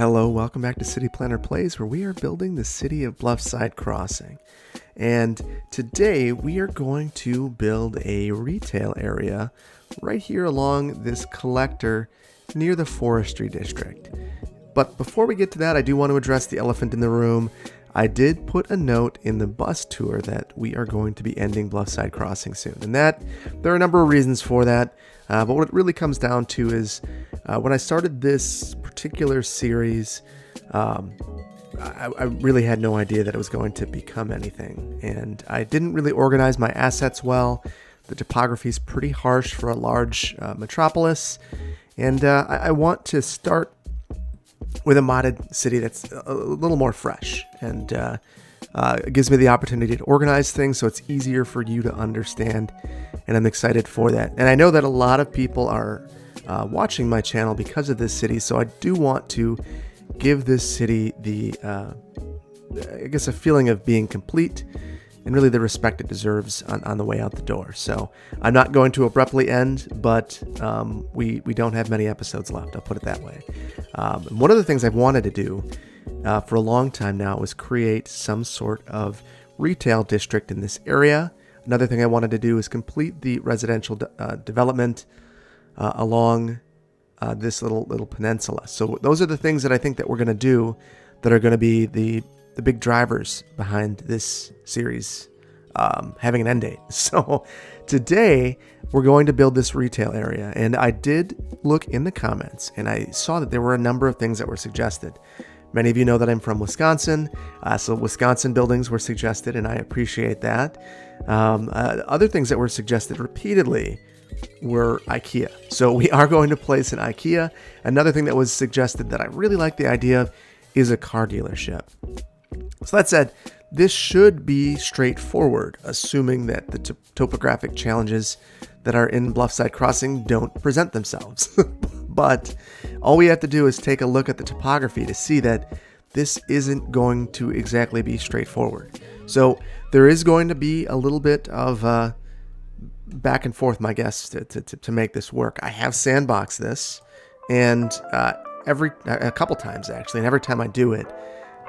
Hello, welcome back to City Planner Plays, where we are building the city of Bluffside Crossing. And today we are going to build a retail area right here along this collector near the forestry district. But before we get to that, I do want to address the elephant in the room. I did put a note in the bus tour that we are going to be ending Bluffside Crossing soon. And there are a number of reasons for that. But what it really comes down to is when I started this particular series, I really had no idea that it was going to become anything. And I didn't really organize my assets well. The topography is pretty harsh for a large metropolis. And I want to start with a modded city that's a little more fresh. And it gives me the opportunity to organize things so it's easier for you to understand. And I'm excited for that. And I know that a lot of people are watching my channel because of this city, so I do want to give this city the, a feeling of being complete and really the respect it deserves on the way out the door. So I'm not going to abruptly end, but we don't have many episodes left, I'll put it that way. One of the things I've wanted to do for a long time now was create some sort of retail district in this area. Another thing I wanted to do is complete the residential development along this little peninsula. So those are the things that I think that we're going to do that are going to be the big drivers behind this series having an end date. So today we're going to build this retail area, and I did look in the comments and I saw that there were a number of things that were suggested. Many of you know that I'm from Wisconsin, so Wisconsin buildings were suggested, and I appreciate that. Other things that were suggested repeatedly were Ikea. So we are going to place an Ikea. Another thing that was suggested that I really like the idea of is a car dealership. So that said, this should be straightforward, assuming that the topographic challenges that are in Bluffside Crossing don't present themselves. But all we have to do is take a look at the topography to see that this isn't going to exactly be straightforward. So there is going to be a little bit of back and forth, my guess, to make this work. I have sandboxed this, and a couple times actually, and every time I do it,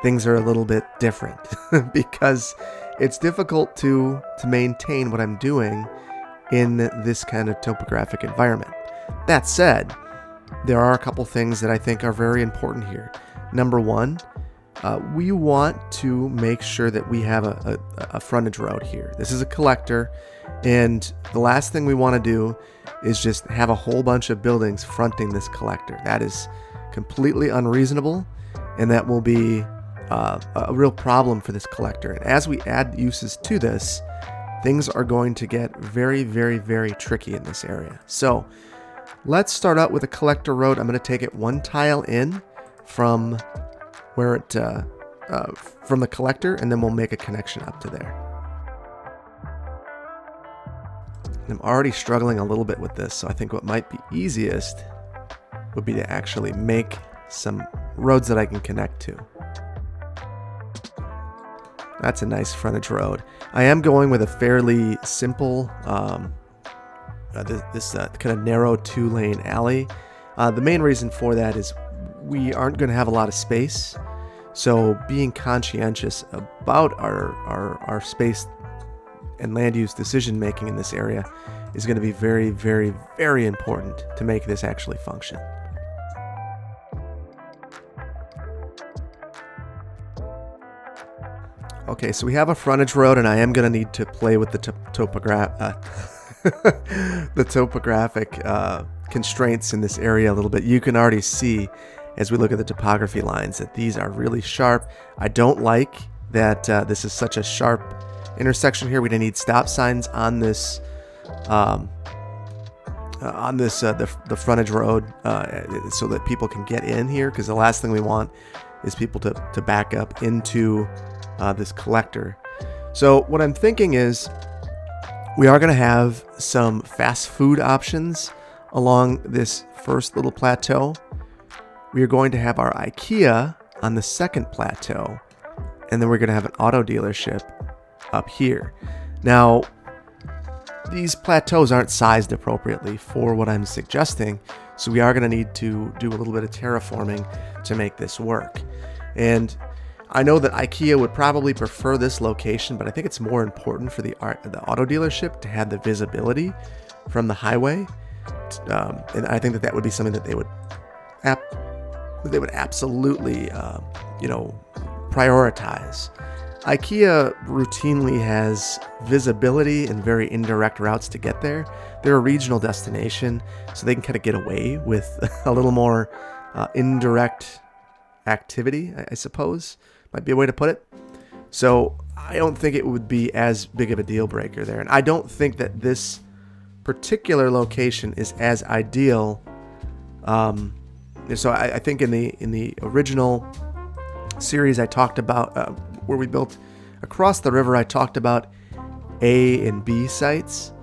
things are a little bit different because it's difficult to maintain what I'm doing in this kind of topographic environment. That said, there are a couple things that I think are very important here. Number one, we want to make sure that we have a frontage road here. This is a collector, and the last thing we want to do is just have a whole bunch of buildings fronting this collector. That is completely unreasonable, and that will be a real problem for this collector. And as we add uses to this, things are going to get very, very, very tricky in this area. So let's start out with a collector road. I'm going to take it one tile in from where it from the collector, and then we'll make a connection up to there. I'm already struggling a little bit with this, so I think what might be easiest would be to actually make some roads that I can connect to. That's a nice frontage road. I am going with a fairly simple, this kind of narrow 2-lane alley. The main reason for that is we aren't going to have a lot of space, so being conscientious about our space and land use decision making in this area is going to be very, very, very important to make this actually function. Okay, so we have a frontage road, and I am going to need to play with the topographic constraints in this area a little bit. You can already see as we look at the topography lines that these are really sharp. I don't like that this is such a sharp intersection here. We're going to need stop signs on this the frontage road so that people can get in here, because the last thing we want is people to back up into this collector. So what I'm thinking is we are going to have some fast food options along this first little plateau. We are going to have our Ikea on the second plateau, and then we're going to have an auto dealership up here. Now, these plateaus aren't sized appropriately for what I'm suggesting, So we are going to need to do a little bit of terraforming to make this work. And I know that Ikea would probably prefer this location, but I think it's more important for the auto dealership to have the visibility from the highway. And I think that that would be something that they would absolutely, prioritize. Ikea routinely has visibility and very indirect routes to get there. They're a regional destination, so they can kind of get away with a little more indirect activity, I suppose, might be a way to put it. So I don't think it would be as big of a deal breaker there. And I don't think that this particular location is as ideal. So I think in the original series I talked about where we built across the river, I talked about A and B sites.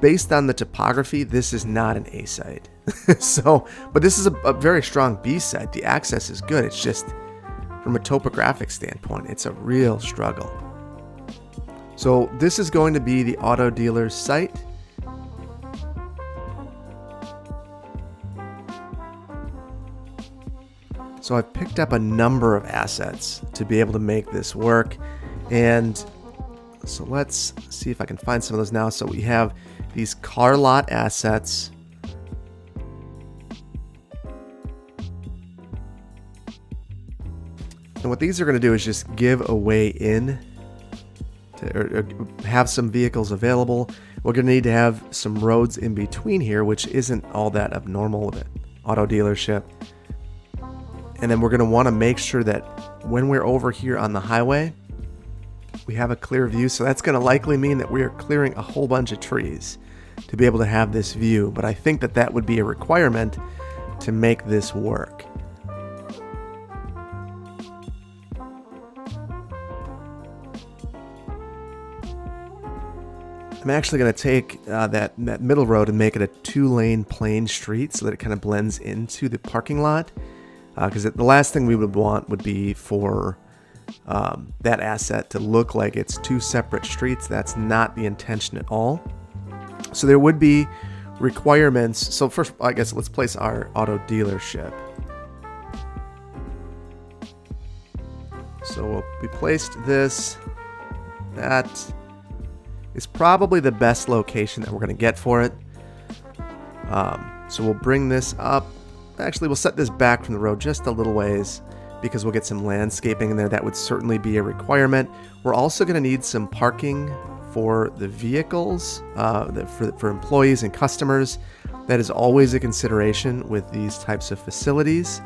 Based on the topography, this is not an A site. But this is a very strong B site. The access is good. It's just from a topographic standpoint, it's a real struggle. So this is going to be the auto dealer's site. So I've picked up a number of assets to be able to make this work. And so let's see if I can find some of those now. So we have these car lot assets. And what these are going to do is just give a way in or have some vehicles available. We're going to need to have some roads in between here, which isn't all that abnormal with an auto dealership. And then we're going to want to make sure that when we're over here on the highway, we have a clear view. So that's going to likely mean that we are clearing a whole bunch of trees to be able to have this view. But I think that that would be a requirement to make this work. I'm actually going to take that middle road and make it a 2-lane plain street so that it kind of blends into the parking lot. Because the last thing we would want would be for that asset to look like it's 2 separate streets. That's not the intention at all. So there would be requirements. So first, I guess let's place our auto dealership. So we placed this. That is probably the best location that we're going to get for it. So we'll bring this up. Actually, we'll set this back from the road just a little ways because we'll get some landscaping in there. That would certainly be a requirement. We're also going to need some parking for the vehicles, for employees and customers. That is always a consideration with these types of facilities.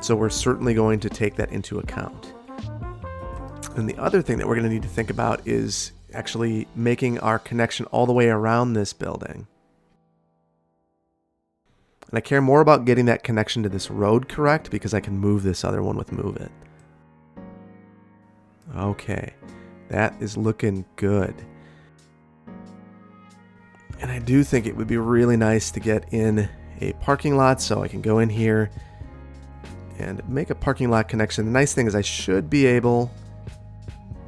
So we're certainly going to take that into account. And the other thing that we're going to need to think about is actually making our connection all the way around this building. And I care more about getting that connection to this road correct because I can move this other one with Move It. Okay, that is looking good. And I do think it would be really nice to get in a parking lot so I can go in here and make a parking lot connection. The nice thing is I should be able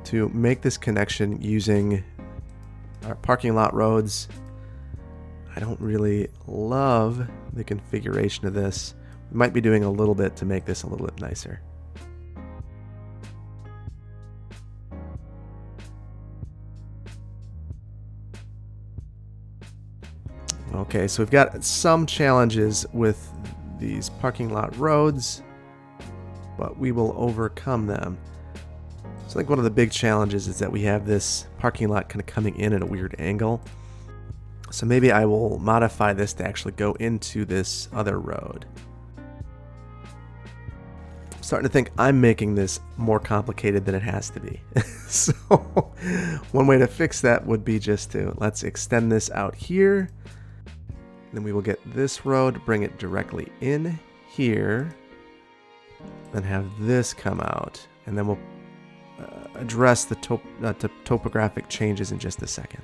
to make this connection using our parking lot roads. I don't really love the configuration of this. We might be doing a little bit to make this a little bit nicer. Okay, so we've got some challenges with these parking lot roads, but we will overcome them. So I think one of the big challenges is that we have this parking lot kind of coming in at a weird angle. So maybe I will modify this to actually go into this other road. I'm starting to think I'm making this more complicated than it has to be. So one way to fix that would be just to let's extend this out here. Then we will get this road, bring it directly in here, then have this come out. And then we'll address the topographic changes in just a second.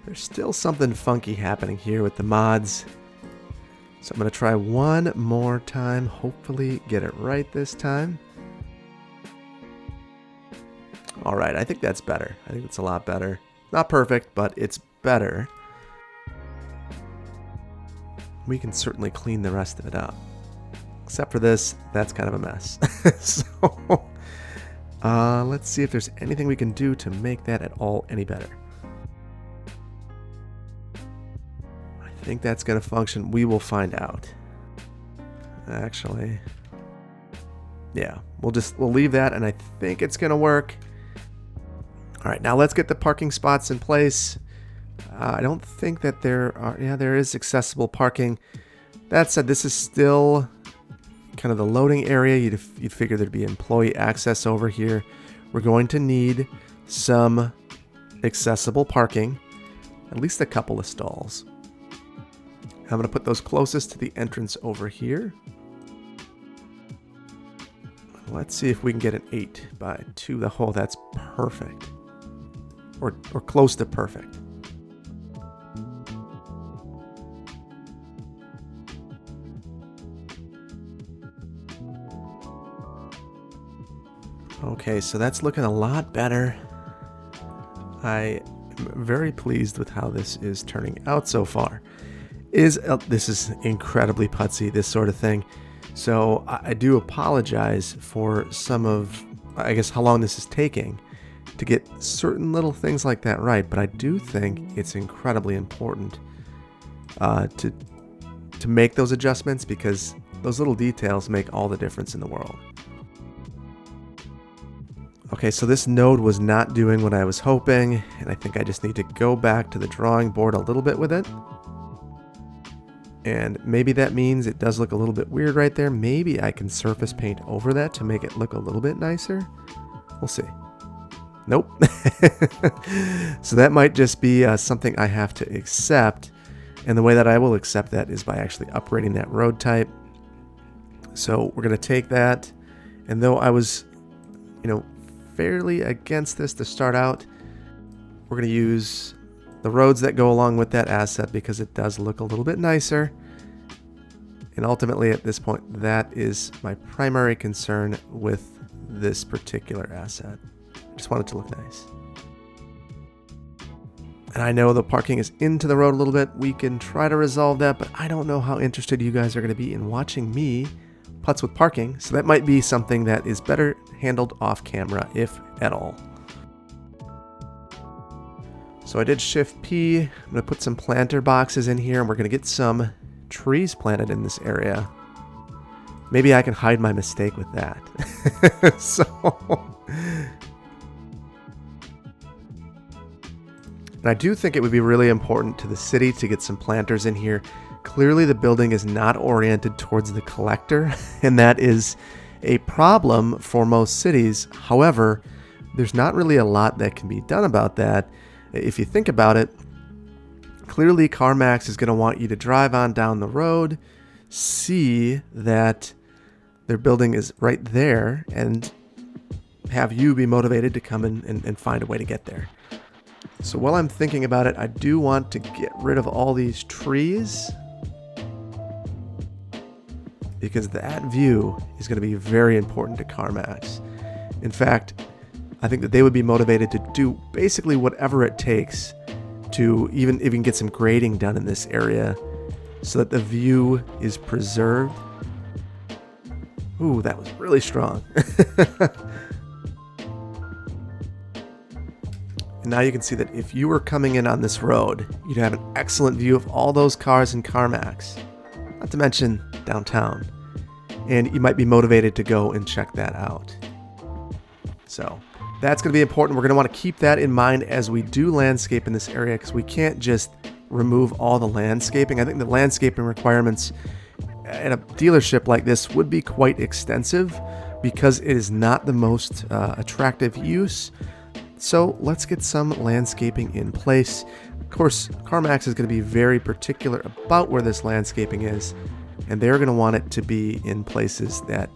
There's still something funky happening here with the mods. So I'm going to try one more time, hopefully get it right this time. All All right, I think that's better. I think it's a lot better. Not perfect, but it's better. We can certainly clean the rest of it up. Except for this, that's kind of a mess. So, let's see if there's anything we can do to make that at all any better. I think that's going to function. We will find out. Actually, yeah, we'll leave that, and I think it's going to work. All right, now let's get the parking spots in place. I don't think that there are, yeah, there is accessible parking. That said, this is still kind of the loading area. You'd figure there'd be employee access over here. We're going to need some accessible parking, at least a couple of stalls. I'm going to put those closest to the entrance over here. Let's see if we can get an 8 by 2. The hole, that's perfect. Or close to perfect. Okay, so that's looking a lot better. I am very pleased with how this is turning out so far. This is incredibly putsy, this sort of thing. So I do apologize for some of, I guess, how long this is taking to get certain little things like that right. But I do think it's incredibly important to make those adjustments, because those little details make all the difference in the world. Okay, so this node was not doing what I was hoping, and I think I just need to go back to the drawing board a little bit with it. And maybe that means it does look a little bit weird right there. Maybe I can surface paint over that to make it look a little bit nicer. We'll see. Nope. So that might just be something I have to accept. And the way that I will accept that is by actually upgrading that road type. So we're going to take that. And though I was, fairly against this to start out, we're going to use the roads that go along with that asset because it does look a little bit nicer. And ultimately at this point, that is my primary concern with this particular asset. I just want it to look nice. And I know the parking is into the road a little bit. We can try to resolve that, but I don't know how interested you guys are going to be in watching me putz with parking. So that might be something that is better handled off camera, if at all. So I did Shift P. I'm going to put some planter boxes in here, and we're going to get some trees planted in this area. Maybe I can hide my mistake with that. And I do think it would be really important to the city to get some planters in here. Clearly the building is not oriented towards the collector, and that is a problem for most cities. However, there's not really a lot that can be done about that. If you think about it, clearly CarMax is going to want you to drive on down the road, see that their building is right there, and have you be motivated to come in and find a way to get there. So while I'm thinking about it, I do want to get rid of all these trees, because that view is going to be very important to CarMax. In fact, I think that they would be motivated to do basically whatever it takes to even get some grading done in this area so that the view is preserved. Ooh, that was really strong. And now you can see that if you were coming in on this road, you'd have an excellent view of all those cars in CarMax, not to mention downtown. And you might be motivated to go and check that out. So that's going to be important. We're going to want to keep that in mind as we do landscape in this area, because we can't just remove all the landscaping. I think the landscaping requirements at a dealership like this would be quite extensive because it is not the most attractive use. So let's get some landscaping in place. Of course, CarMax is going to be very particular about where this landscaping is, and they're going to want it to be in places that,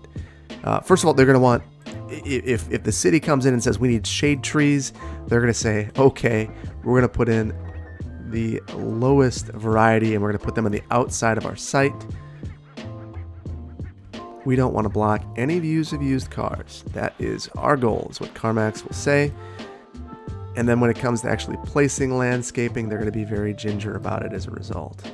first of all, they're going to want, if the city comes in and says we need shade trees, they're going to say, okay, we're going to put in the lowest variety and we're going to put them on the outside of our site. we don't want to block any views of used cars. That is our goal, is what Carmax will say. And then when it comes to actually placing landscaping, they're going to be very ginger about it as a result.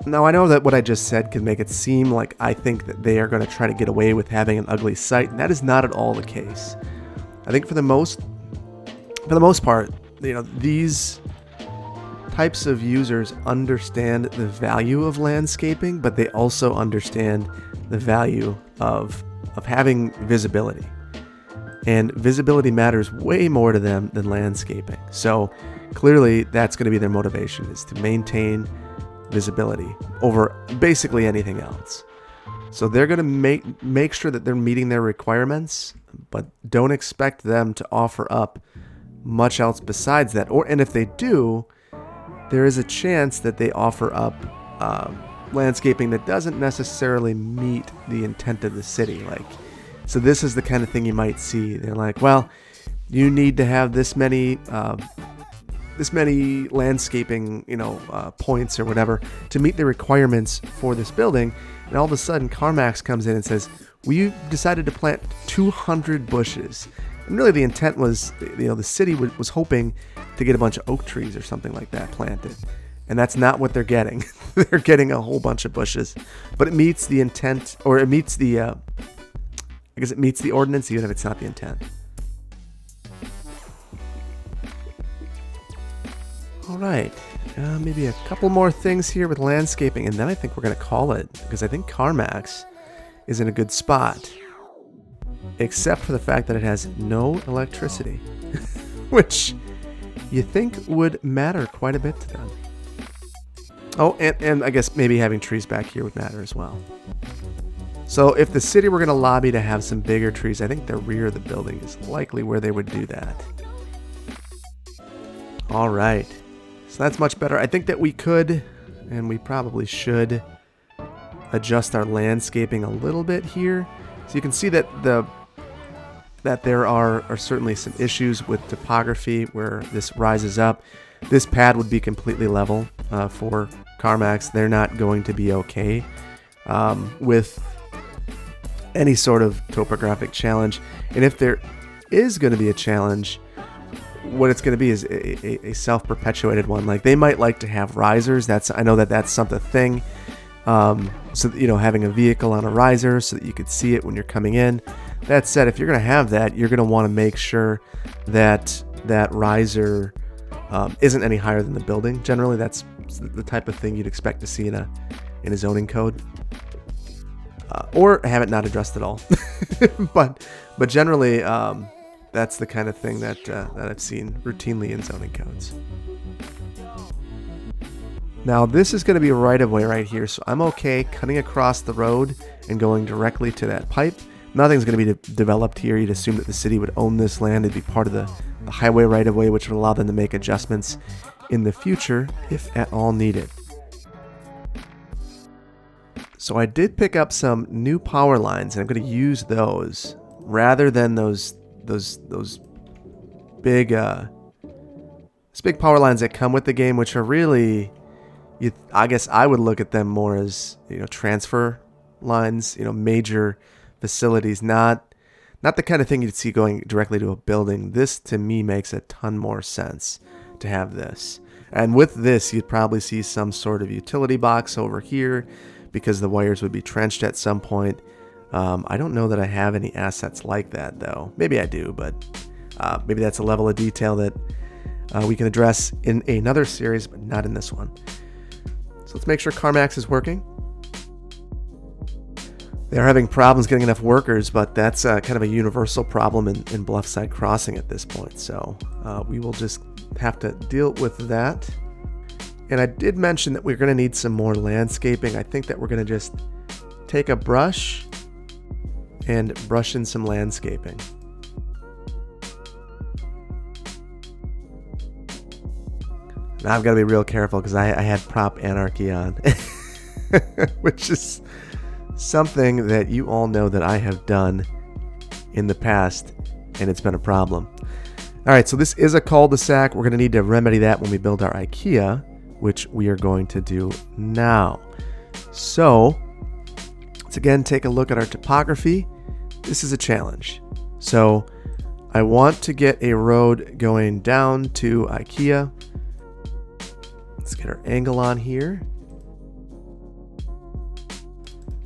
Now, I know that what I just said can make it seem like I think that they are going to try to get away with having an ugly site, and that is not at all the case. I think for the most part, these types of users understand the value of landscaping, but they also understand the value of having visibility. And visibility matters way more to them than landscaping. So clearly that's going to be their motivation, is to maintain visibility over basically anything else. So they're going to make sure that they're meeting their requirements, but don't expect them to offer up much else besides that. And if they do, there is a chance that they offer up landscaping that doesn't necessarily meet the intent of the city. So this is the kind of thing you might see. They're like, well, you need to have this many landscaping, points or whatever to meet the requirements for this building. And all of a sudden, Carmax comes in and says, well, you decided to plant 200 bushes. And really the intent was, the city was hoping to get a bunch of oak trees or something like that planted. And that's not what they're getting. They're getting a whole bunch of bushes. But it meets the intent, or it meets the, I guess it meets the ordinance, even if it's not the intent. All right, maybe a couple more things here with landscaping, and then I think we're going to call it, because I think Carmax is in a good spot, except for the fact that it has no electricity, which you think would matter quite a bit to them. Oh, and I guess maybe having trees back here would matter as well. So if the city were going to lobby to have some bigger trees, I think the rear of the building is likely where they would do that. All right. So that's much better. I think that we could, and we probably should, adjust our landscaping a little bit here. So you can see that there are certainly some issues with topography where this rises up. This pad would be completely level for Carmax. They're not going to be okay with any sort of topographic challenge. And if there is going to be a challenge, what it's going to be is a self-perpetuated one. Like, they might like to have risers. I know that's something thing. So having a vehicle on a riser so that you could see it when you're coming in. That said, if you're going to have that, you're going to want to make sure that that riser isn't any higher than the building. Generally, that's the type of thing you'd expect to see in a zoning code, or have it not addressed at all. but generally, that's the kind of thing that I've seen routinely in zoning codes. Now, this is going to be a right-of-way right here, so I'm okay cutting across the road and going directly to that pipe. Nothing's going to be developed here. You'd assume that the city would own this land. It'd be part of the highway right-of-way, which would allow them to make adjustments in the future, if at all needed. So I did pick up some new power lines, and I'm going to use those rather than those big power lines that come with the game, which are really, I guess I would look at them more as transfer lines, major facilities, not the kind of thing you'd see going directly to a building. This to me makes a ton more sense to have this. And with this, you'd probably see some sort of utility box over here because the wires would be trenched at some point. I don't know that I have any assets like that, though. Maybe I do, but maybe that's a level of detail that we can address in another series, but not in this one. So let's make sure Carmax is working. They're having problems getting enough workers, but that's kind of a universal problem in Bluffside Crossing at this point. So we will just have to deal with that. And I did mention that we're going to need some more landscaping. I think that we're going to just take a brush and brush in some landscaping. Now I've got to be real careful because I had prop anarchy on, which is something that you all know that I have done in the past, and it's been a problem. All right, so this is a cul-de-sac. We're going to need to remedy that when we build our Ikea, which we are going to do now. So let's again take a look at our topography. This is a challenge. So I want to get a road going down to Ikea. Let's get our angle on here.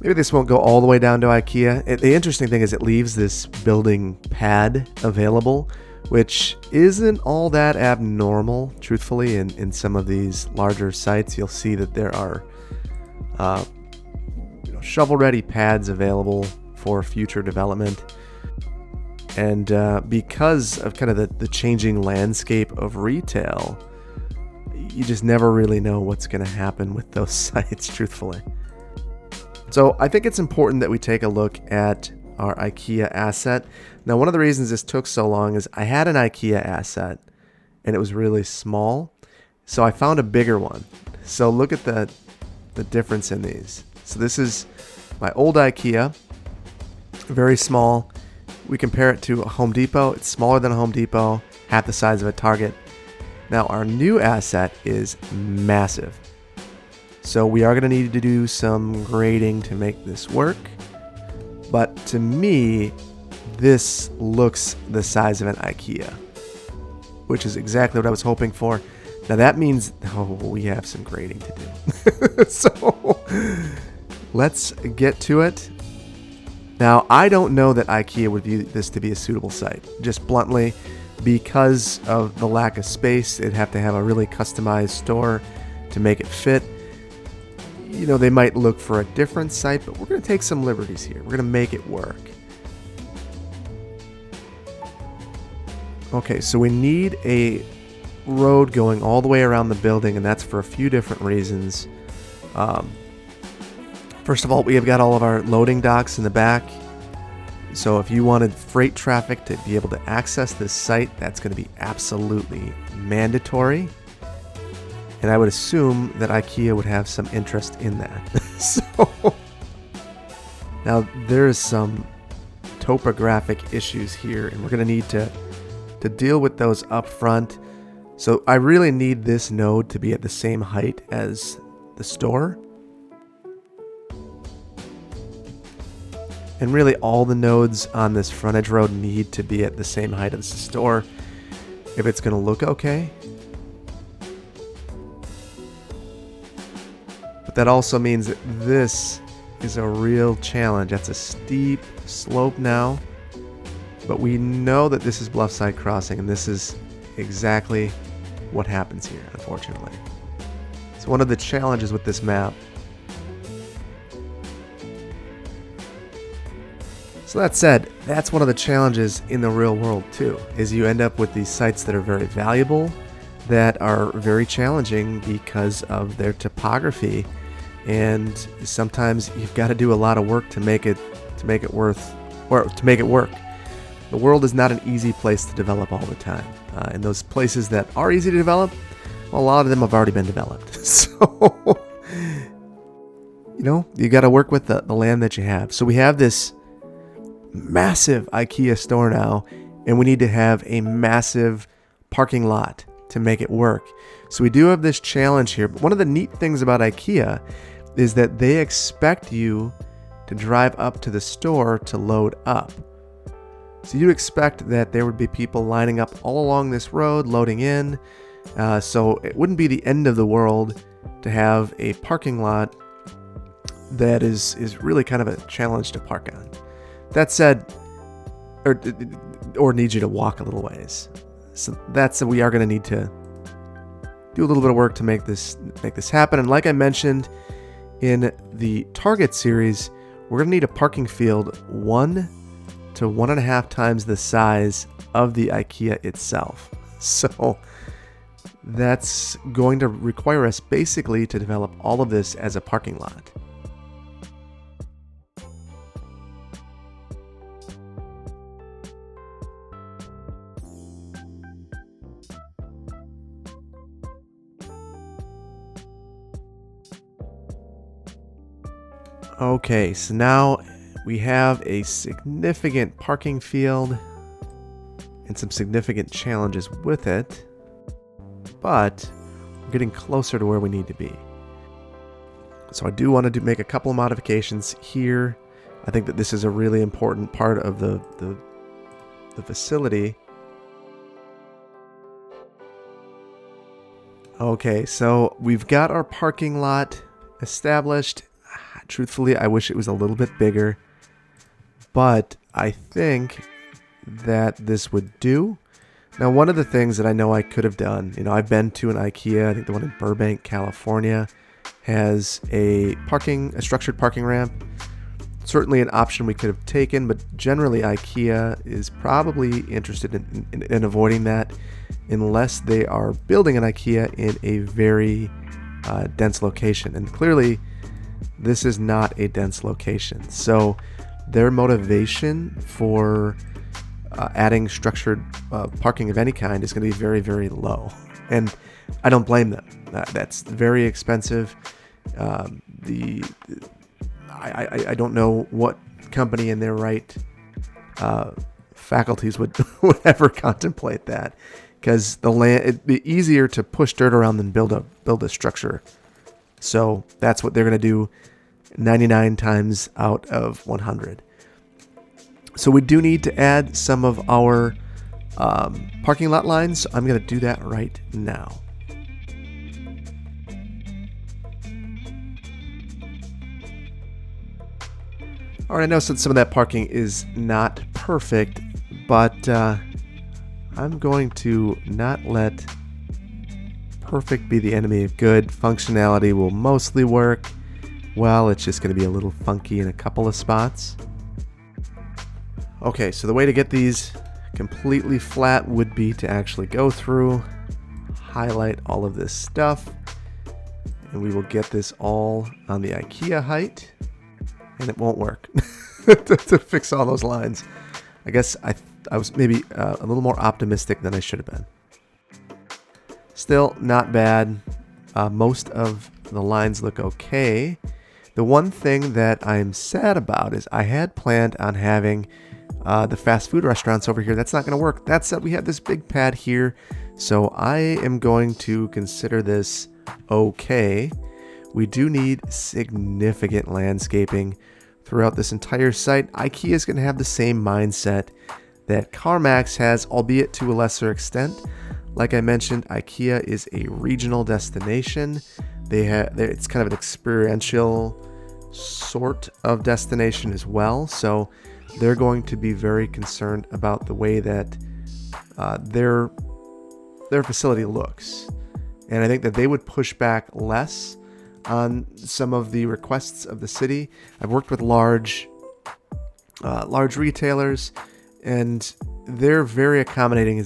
Maybe this won't go all the way down to Ikea. The interesting thing is it leaves this building pad available, which isn't all that abnormal, truthfully. In some of these larger sites, you'll see that there are shovel-ready pads available for future development. And because of kind of the changing landscape of retail, you just never really know what's going to happen with those sites, truthfully. So I think it's important that we take a look at our Ikea asset. Now, one of the reasons this took so long is I had an Ikea asset and it was really small. So I found a bigger one. So look at the difference in these. So this is my old Ikea, very small. We compare it to a Home Depot. It's smaller than a Home Depot, half the size of a Target. Now our new asset is massive. So we are going to need to do some grading to make this work. But to me, this looks the size of an Ikea, which is exactly what I was hoping for. Now that means we have some grading to do. So let's get to it. Now, I don't know that Ikea would view this to be a suitable site. Just bluntly, because of the lack of space, they'd have to have a really customized store to make it fit. They might look for a different site, but we're going to take some liberties here. We're going to make it work. Okay, so we need a road going all the way around the building, and that's for a few different reasons. First of all, we have got all of our loading docks in the back. So if you wanted freight traffic to be able to access this site, that's going to be absolutely mandatory. And I would assume that Ikea would have some interest in that. So now there's some topographic issues here, and we're going to need to deal with those up front. So I really need this node to be at the same height as the store. And really all the nodes on this frontage road need to be at the same height as the store if it's going to look okay. But that also means that this is a real challenge. That's a steep slope now. But we know that this is Bluffside Crossing, and this is exactly what happens here, unfortunately. So one of the challenges with this map. So that said, that's one of the challenges in the real world too, is you end up with these sites that are very valuable, that are very challenging because of their topography, and sometimes you've got to do a lot of work to make it work. The world is not an easy place to develop all the time, and those places that are easy to develop, well, a lot of them have already been developed. So you got to work with the land that you have. So we have this massive Ikea store now, and we need to have a massive parking lot to make it work. So we do have this challenge here, but one of the neat things about Ikea is that they expect you to drive up to the store to load up. So you'd expect that there would be people lining up all along this road loading in, so it wouldn't be the end of the world to have a parking lot that is really kind of a challenge to park on. That said, or needs you to walk a little ways. So we are going to need to do a little bit of work to make this happen. And like I mentioned in the Target series, we're going to need a parking field 1 to 1.5 times the size of the Ikea itself. So that's going to require us basically to develop all of this as a parking lot. Okay, so now we have a significant parking field and some significant challenges with it, but we're getting closer to where we need to be. So I do want to make a couple of modifications here. I think that this is a really important part of the facility. Okay, so we've got our parking lot established. Truthfully, I wish it was a little bit bigger, but I think that this would do. Now, one of the things that I know I could have done, I've been to an Ikea, I think the one in Burbank, California, has a structured parking ramp. Certainly an option we could have taken, but generally Ikea is probably interested in avoiding that unless they are building an Ikea in a very dense location. And clearly, this is not a dense location. So their motivation for adding structured parking of any kind is going to be very, very low. And I don't blame them. That's very expensive. I don't know what company in their right faculties would ever contemplate that, because the land, it'd be easier to push dirt around than build a structure. So that's what they're going to do 99 times out of 100. So we do need to add some of our parking lot lines. So I'm going to do that right now. All right, I know some of that parking is not perfect, but I'm going to not let perfect be the enemy of good. Functionality will mostly work. Well, it's just going to be a little funky in a couple of spots. Okay, so the way to get these completely flat would be to actually go through, highlight all of this stuff, and we will get this all on the Ikea height. And it won't work to fix all those lines. I guess I was maybe a little more optimistic than I should have been. Still not bad. Most of the lines look okay. The one thing that I'm sad about is I had planned on having the fast food restaurants over here. That's not going to work. That said, we have this big pad here. So I am going to consider this okay. We do need significant landscaping throughout this entire site. Ikea is going to have the same mindset that Carmax has, albeit to a lesser extent. Like I mentioned, Ikea is a regional destination. It's kind of an experiential sort of destination as well. So they're going to be very concerned about the way that their facility looks. And I think that they would push back less on some of the requests of the city. I've worked with large retailers, and they're very accommodating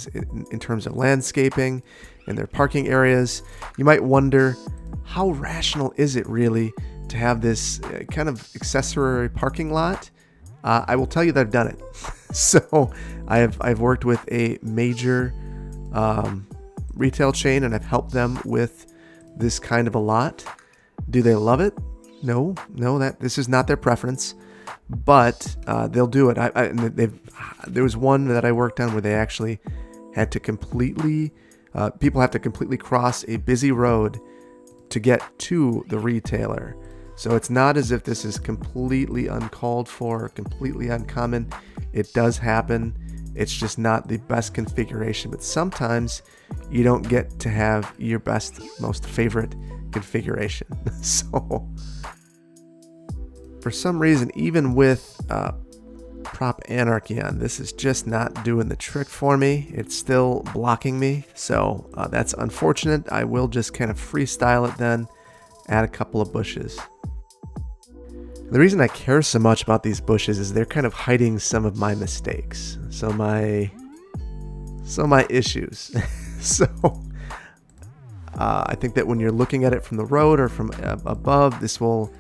in terms of landscaping and their parking areas. You might wonder, how rational is it really to have this kind of accessory parking lot? I will tell you that I've done it. So I've worked with a major retail chain, and I've helped them with this kind of a lot. Do they love it? No, this is not their preference, but they'll do it. There was one that I worked on where they actually had to people have to completely cross a busy road to get to the retailer. So it's not as if this is completely uncalled for, completely uncommon. It does happen. It's just not the best configuration, but sometimes you don't get to have your best, most favorite configuration. So for some reason, even with Prop Anarchy on, this is just not doing the trick for me. It's still blocking me. So that's unfortunate. I will just kind of freestyle it then, add a couple of bushes. The reason I care so much about these bushes is they're kind of hiding some of my mistakes. So my issues. So I think that when you're looking at it from the road or from above, this will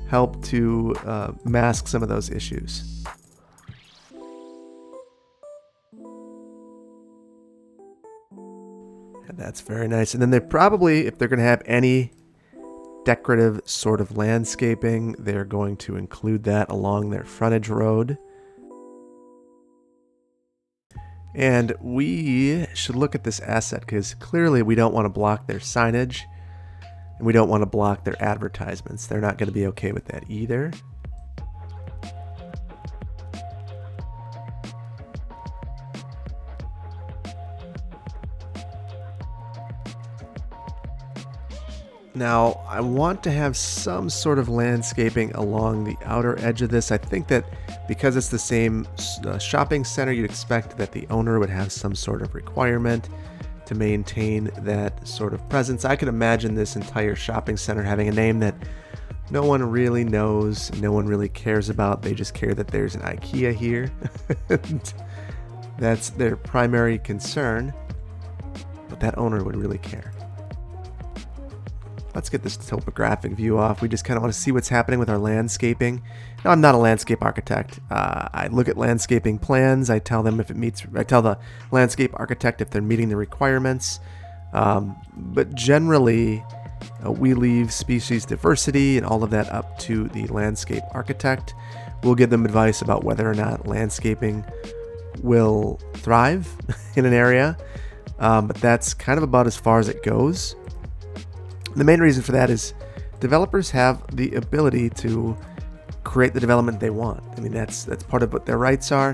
help to mask some of those issues. And that's very nice. And then they're probably, if they're going to have any decorative sort of landscaping, they're going to include that along their frontage road. And we should look at this asset because clearly we don't want to block their signage. And we don't want to block their advertisements. They're not going to be okay with that either. Now, I want to have some sort of landscaping along the outer edge of this. I think that because it's the same shopping center, you'd expect that the owner would have some sort of requirement to maintain that sort of presence. I could imagine this entire shopping center having a name that no one really knows, no one really cares about. They just care that there's an Ikea here. That's their primary concern, but that owner would really care. Let's get this topographic view off. We just kind of want to see what's happening with our landscaping. Now, I'm not a landscape architect. I look at landscaping plans. I tell them if it meets. I tell the landscape architect if they're meeting the requirements. But generally, we leave species diversity and all of that up to the landscape architect. We'll give them advice about whether or not landscaping will thrive in an area. But that's kind of about as far as it goes. The main reason for that is developers have the ability to create the development they want. I mean, that's part of what their rights are.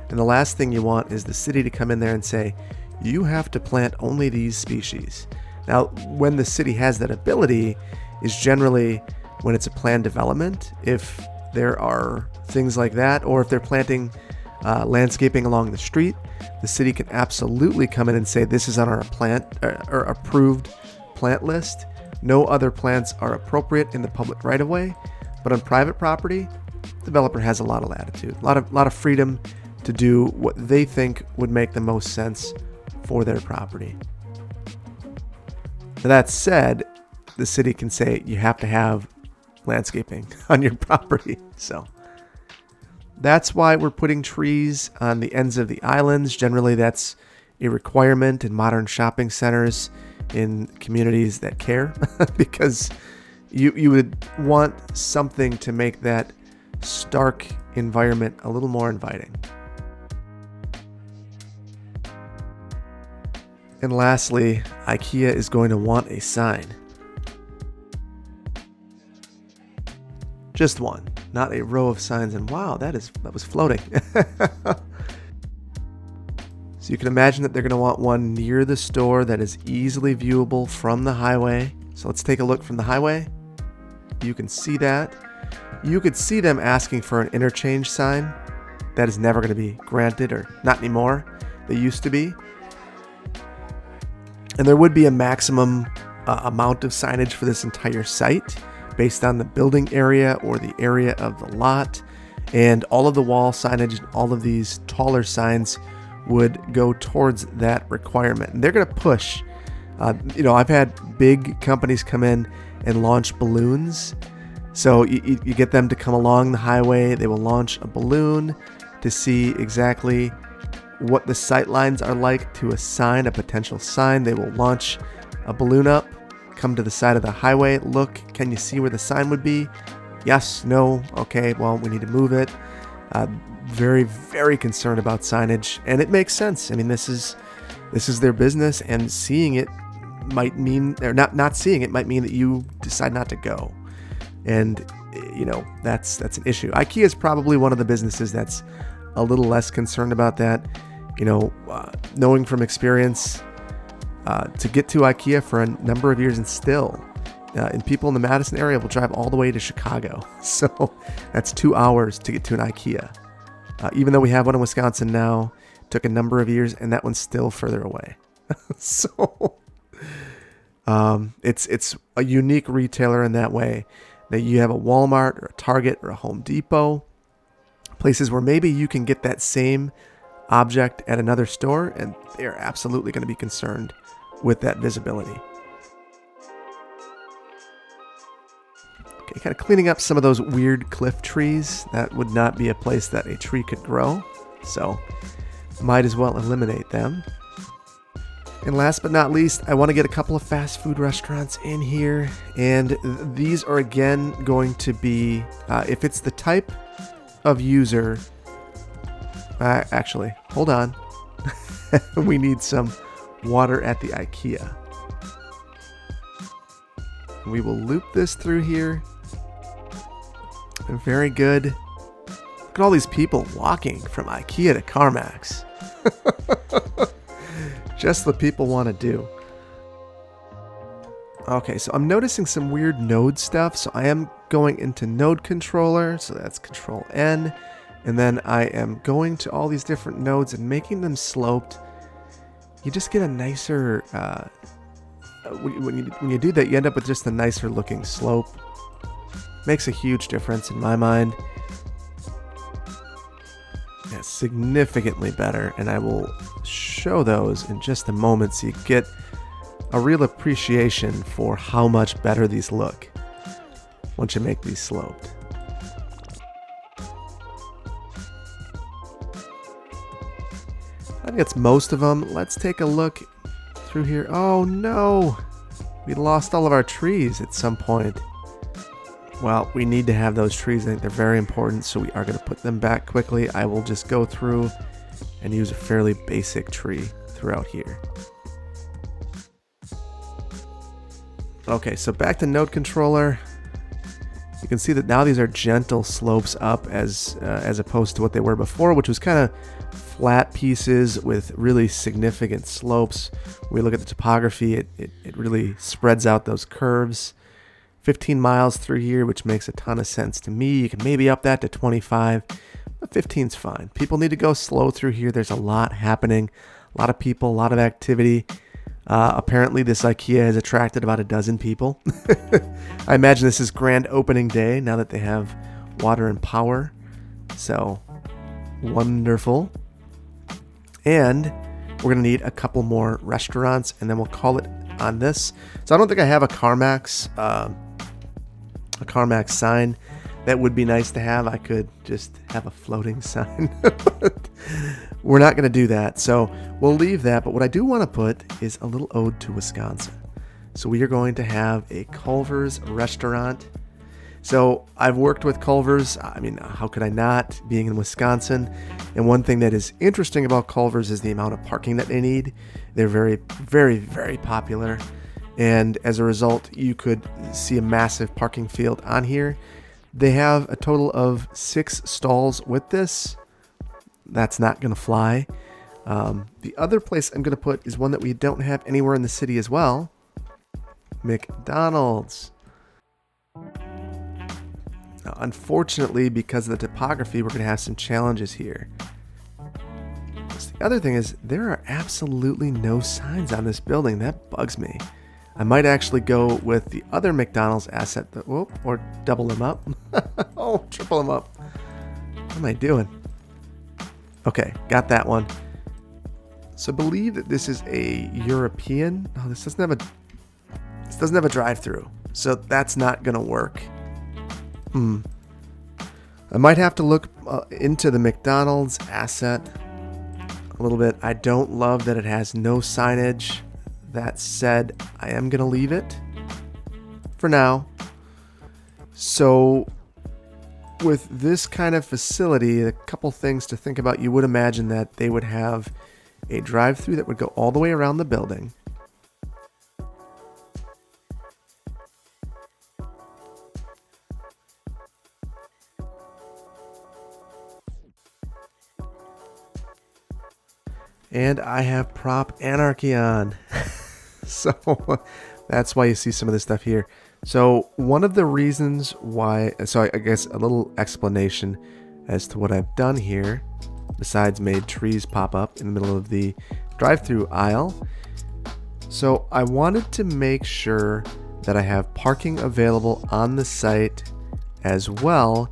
And the last thing you want is the city to come in there and say, you have to plant only these species. Now, when the city has that ability is generally when it's a planned development. If there are things like that, or if they're planting landscaping along the street, the city can absolutely come in and say, this is on our plant or approved plant list. No other plants are appropriate in the public right-of-way, but on private property, the developer has a lot of latitude, a lot of freedom to do what they think would make the most sense for their property. Now, that said, the city can say you have to have landscaping on your property. So that's why we're putting trees on the ends of the islands. Generally, that's a requirement in modern shopping centers in communities that care, because you would want something to make that stark environment a little more inviting. And lastly, IKEA is going to want a sign. Just one, not a row of signs. And wow, that was floating. So you can imagine that they're going to want one near the store that is easily viewable from the highway. So let's take a look from the highway. You can see that. You could see them asking for an interchange sign. That is never going to be granted, or not anymore. They used to be. And there would be a maximum amount of signage for this entire site based on the building area or the area of the lot. And all of the wall signage and all of these taller signs would go towards that requirement. And they're going to push. I've had big companies come in and launch balloons. So you get them to come along the highway. They will launch a balloon to see exactly what the sight lines are like to assign a potential sign. They will launch a balloon up, come to the side of the highway, look, can you see where the sign would be? Yes, no, okay, well, we need to move it. Very, very concerned about signage, and it makes sense. I mean, this is their business, and seeing it might mean, or not seeing it might mean that you decide not to go. And, that's an issue. IKEA is probably one of the businesses that's a little less concerned about that. Knowing from experience, to get to IKEA for a number of years and people in the Madison area will drive all the way to Chicago. So that's 2 hours to get to an IKEA. Even though we have one in Wisconsin now, took a number of years, and that one's still further away. So it's a unique retailer in that way, that you have a Walmart or a Target or a Home Depot, places where maybe you can get that same object at another store, and they're absolutely going to be concerned with that visibility. Okay, kind of cleaning up some of those weird cliff trees. That would not be a place that a tree could grow, so might as well eliminate them. And last but not least, I want to get a couple of fast food restaurants in here, and these are again going to be, if it's the type of user, actually, hold on, we need some water at the IKEA. We will loop this through here. Very good. Look at all these people walking from Ikea to Carmax. Just what people want to do. Okay, so I'm noticing some weird node stuff. So I am going into node controller. So that's Control N. And then I am going to all these different nodes and making them sloped. You just get a nicer, when you do that, you end up with just a nicer looking slope. Makes a huge difference in my mind. Yeah, significantly better. And I will show those in just a moment so you get a real appreciation for how much better these look once you make these sloped. I think it's most of them. Let's take a look through here. Oh no! We lost all of our trees at some point. Well, we need to have those trees. I think they're very important, so we are going to put them back quickly. I will just go through and use a fairly basic tree throughout here. Okay, so back to node controller. You can see that now these are gentle slopes up as opposed to what they were before, which was kind of flat pieces with really significant slopes. When we look at the topography, it really spreads out those curves. 15 miles through here, which makes a ton of sense to me. You can maybe up that to 25, but 15's fine. People need to go slow through here. There's a lot happening, a lot of people, a lot of activity. Apparently this IKEA has attracted about a dozen people. I imagine this is grand opening day now that they have water and power. So wonderful. And we're going to need a couple more restaurants and then we'll call it on this. So I don't think I have a Carmax sign. That would be nice to have. I could just have a floating sign. But we're not going to do that. So we'll leave that. But what I do want to put is a little ode to Wisconsin. So we are going to have a Culvers restaurant. So I've worked with Culvers. I mean, how could I not, being in Wisconsin? And one thing that is interesting about Culvers is the amount of parking that they need. They're very, very, very popular. And as a result, you could see a massive parking field on here. They have a total of 6 stalls with this. That's not going to fly. The other place I'm going to put is one that we don't have anywhere in the city as well. McDonald's. Now, unfortunately, because of the topography, we're going to have some challenges here. So the other thing is there are absolutely no signs on this building. That bugs me. I might actually go with the other McDonald's asset, or double them up. Oh, triple them up. What am I doing? Okay, got that one. So I believe that this is a European. Oh, this doesn't have a drive-through, so that's not gonna work. I might have to look into the McDonald's asset a little bit. I don't love that it has no signage. That said, I am going to leave it for now. So with this kind of facility, a couple things to think about. You would imagine that they would have a drive-through that would go all the way around the building. And I have prop anarchy on. So that's why you see some of this stuff here. So one of the reasons why, so I guess a little explanation as to what I've done here, besides made trees pop up in the middle of the drive-through aisle. So I wanted to make sure that I have parking available on the site as well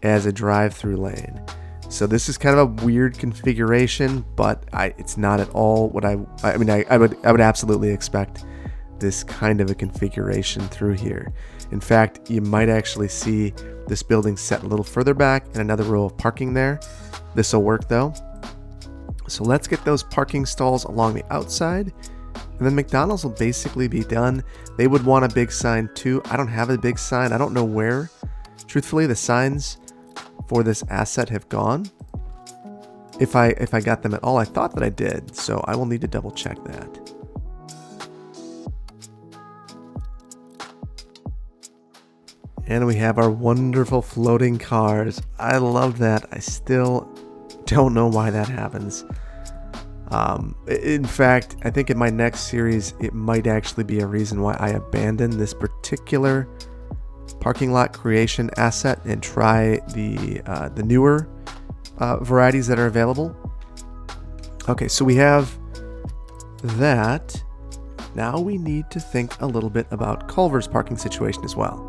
as a drive-through lane. So this is kind of a weird configuration, but it's not at all what I would absolutely expect this kind of a configuration through here. In fact, you might actually see this building set a little further back and another row of parking there. This will work though. So let's get those parking stalls along the outside, and then McDonald's will basically be done. They would want a big sign too. I don't have a big sign. I don't know where. Truthfully, the signs for this asset have gone. If I got them at all, I thought that I did, so I will need to double check that. And we have our wonderful floating cars. I love that. I still don't know why that happens. In fact, I think in my next series, it might actually be a reason why I abandoned this particular parking lot creation asset and try the newer varieties that are available. Okay, so we have that. Now we need to think a little bit about Culver's parking situation as well.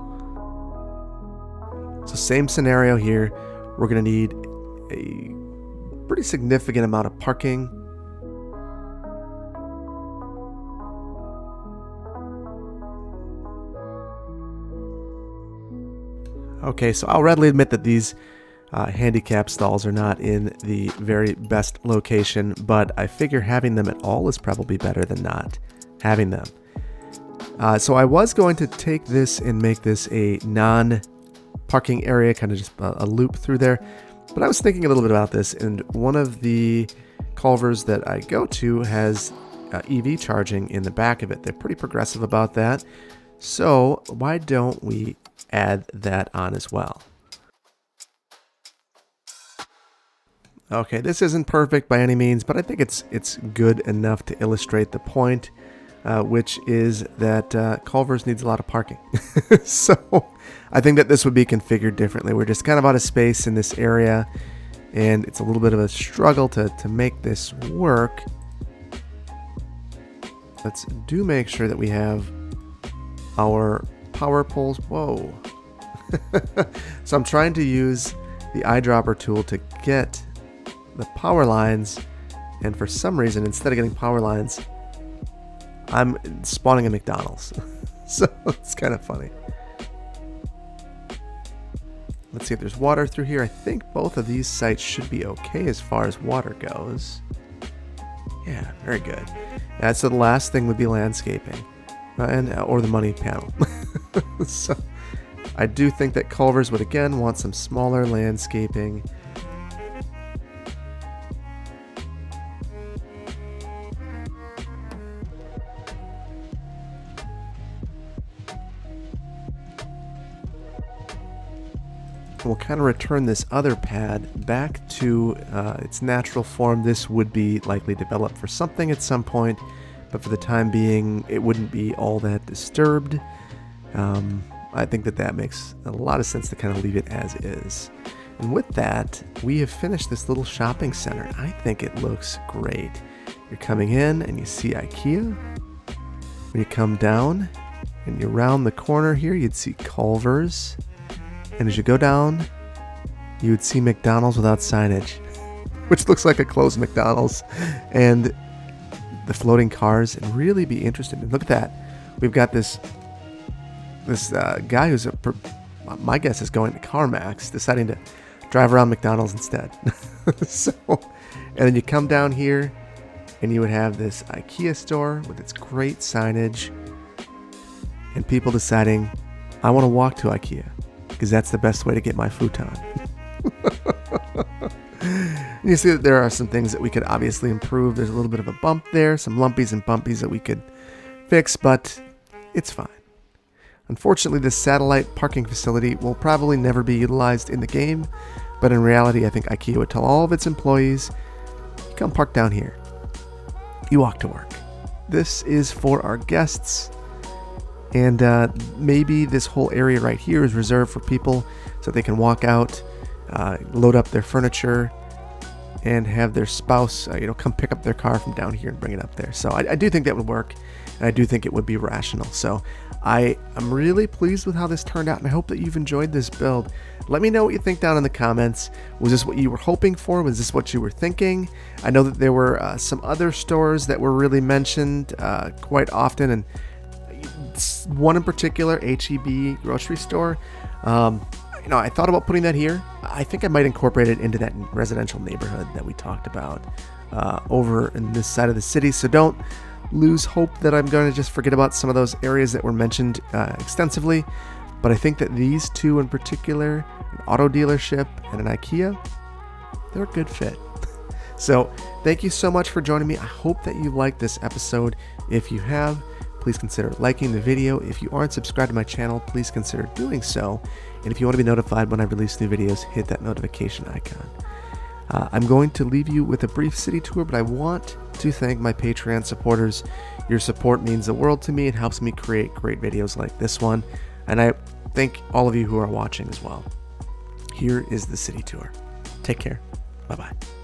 So same scenario here. We're going to need a pretty significant amount of parking. Okay, so I'll readily admit that these handicap stalls are not in the very best location, but I figure having them at all is probably better than not having them. So I was going to take this and make this a non-parking area, kind of just a loop through there, but I was thinking a little bit about this, and one of the Culvers that I go to has EV charging in the back of it. They're pretty progressive about that, so why don't we add that on as well? Okay, this isn't perfect by any means, but I think it's good enough to illustrate the point, which is that Culvers needs a lot of parking. So I think that this would be configured differently. We're just kind of out of space in this area, and it's a little bit of a struggle to make this work. Let's make sure that we have our power poles. Whoa. So I'm trying to use the eyedropper tool to get the power lines, and for some reason, instead of getting power lines, I'm spawning a McDonald's. So it's kind of funny. Let's see if there's water through here. I think both of these sites should be okay as far as water goes. Yeah, very good. So the last thing would be landscaping, or the money panel. So I do think that Culvers would again want some smaller landscaping. We'll kind of return this other pad back to its natural form. This would be likely developed for something at some point, but for the time being, it wouldn't be all that disturbed. I think that makes a lot of sense to kind of leave it as is. And with that, we have finished this little shopping center. I think it looks great. You're coming in and you see Ikea. When you come down and you round the corner here, you'd see Culvers. And as you go down, you would see McDonald's without signage, which looks like a closed McDonald's, and the floating cars, and really be interested. And look at that. We've got this guy who's, my guess is going to Carmax, deciding to drive around McDonald's instead. So, and then you come down here, and you would have this Ikea store with its great signage, and people deciding, I want to walk to Ikea, because that's the best way to get my futon. You see that there are some things that we could obviously improve. There's a little bit of a bump there, some lumpies and bumpies that we could fix, but it's fine. Unfortunately, this satellite parking facility will probably never be utilized in the game, but in reality, I think Ikea would tell all of its employees, come park down here. You walk to work. This is for our guests. And maybe this whole area right here is reserved for people so they can walk out, load up their furniture, and have their spouse, come pick up their car from down here and bring it up there. So I do think that would work, and I do think it would be rational. So I am really pleased with how this turned out, and I hope that you've enjoyed this build. Let me know what you think down in the comments. Was this what you were hoping for? Was this what you were thinking? I know that there were some other stores that were really mentioned quite often, and one in particular, HEB grocery store. I thought about putting that here. I think I might incorporate it into that residential neighborhood that we talked about over in this side of the city. So don't lose hope that I'm going to just forget about some of those areas that were mentioned extensively. But I think that these two in particular, an auto dealership and an Ikea, they're a good fit. So thank you so much for joining me. I hope that you liked this episode. If you have, please consider liking the video. If you aren't subscribed to my channel, please consider doing so. And if you want to be notified when I release new videos, hit that notification icon. I'm going to leave you with a brief city tour, but I want to thank my Patreon supporters. Your support means the world to me. It helps me create great videos like this one. And I thank all of you who are watching as well. Here is the city tour. Take care. Bye-bye.